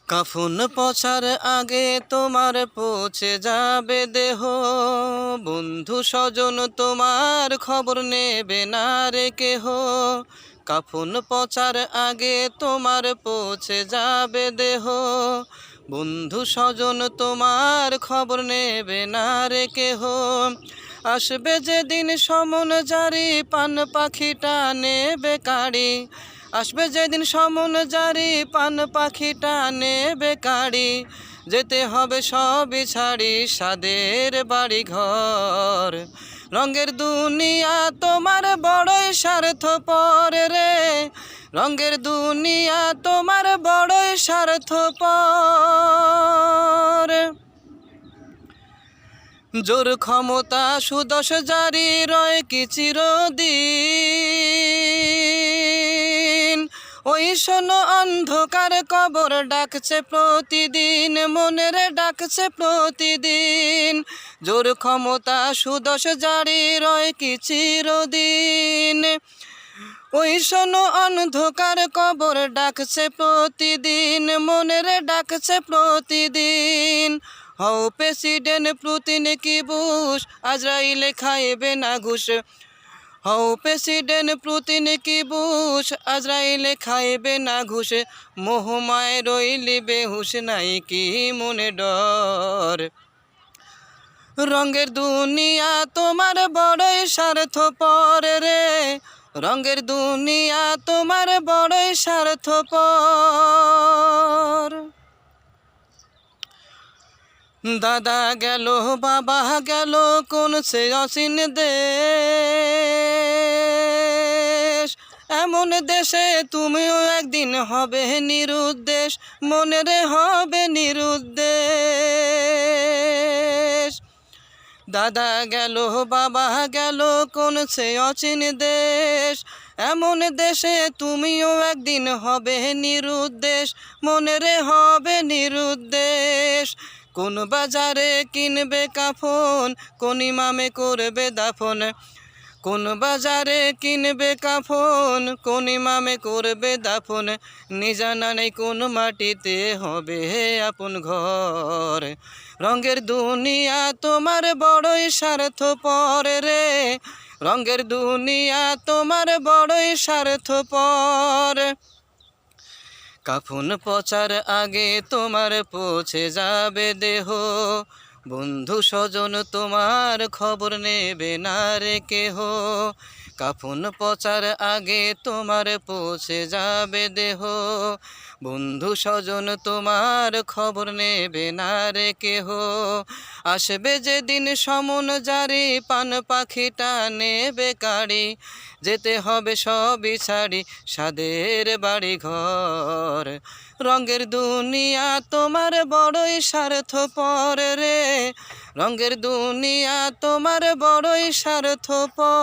কাফন পচার আগে তোমার পৌঁছে যাবে দেহ, বন্ধু স্বজন তোমার খবর নেবে না রে কেহ। কাফন পচার আগে তোমার পৌঁছে যাবে দেহ, বন্ধু স্বজন তোমার খবর নেবে না রে কেহ। আসবে যেদিন সমন জারি পান পাখিটা নেবে কাড়ি, আসবে যেদিন সমন জারি পান পাখিটা নেবে কাড়ি। যেতে হবে সবই ছাড়ি সাদের বাড়ি ঘর, রঙের দুনিয়া তোমার বড়ই স্বার্থপর রে, রঙের দুনিয়া তোমার বড়ই স্বার্থপর। জোর ক্ষমতা সুদশ জারি রয় কি চিরদিন, ওই শোনো অন্ধকার কবর ডাকছে প্রতিদিন, মনের ডাকছে প্রতিদিন। জোর ক্ষমতা সুদশ জারি রয় কি চিরদিন, ওই শোনো অন্ধকার কবর ডাকছে প্রতিদিন, মনের ডাকছে প্রতিদিন। হও প্রেসিডেন্ট পুতিন কি বুশ, আজরাইলে খাইবে না ঘুষ। হও প্রেসিডেন্ট পুতিন কি বুশ, আজরাইলে খাইবে না ঘুষ। মোহমায় রইলি বেহুশ, নাই কি মনে ডর। রঙের দুনিয়া তোমার বড়ই স্বার্থপর রে, রঙের দুনিয়া তোমার বড়ই স্বার্থপর। দাদা গেল বাবা গেল কোন সে অসীন দেশ, এমন দেশে তুমিও একদিন হবে নিরুদ্দেশ, মনের হবে নিরুদ্দেশ। দাদা গেল বাবা গেল কোন সে অচিন দেশ, এমন দেশে তুমিও একদিন হবে নিরুদ্দেশ, মনের হবে নিরুদ্দেশ। কোন বাজারে কিনবে কাফন, কোন ইমামে করবে দাফন। কোন বাজারে কিনবে কাফন, কোন ইমামে করবে দাফন। নিজানা নেই কোন মাটিতে হবে আপন ঘর, রঙের দুনিয়া তোমার বড়ই স্বার্থপর রে, রঙের দুনিয়া তোমার বড়ই স্বার্থপর। কাফন পচার আগে তোমার পৌঁছে যাবে দেহ, বন্ধু স্বজন তোমার খবর নেবে না রে কেহ। কাফন পচার আগে তোমার পৌঁছে যাবে দেহ, বন্ধু স্বজন তোমার খবর নেবে না রে কেহ। আসবে যেদিন সমন জারি পান পাখিটা নেবে কাড়ি, যেতে হবে সবই ছাড়ি সাদের বাড়ি ঘর। রঙের দুনিয়া তোমার বড়ই স্বার্থপর রে, রঙের দুনিয়া তোমার বড়ই স্বার্থপর।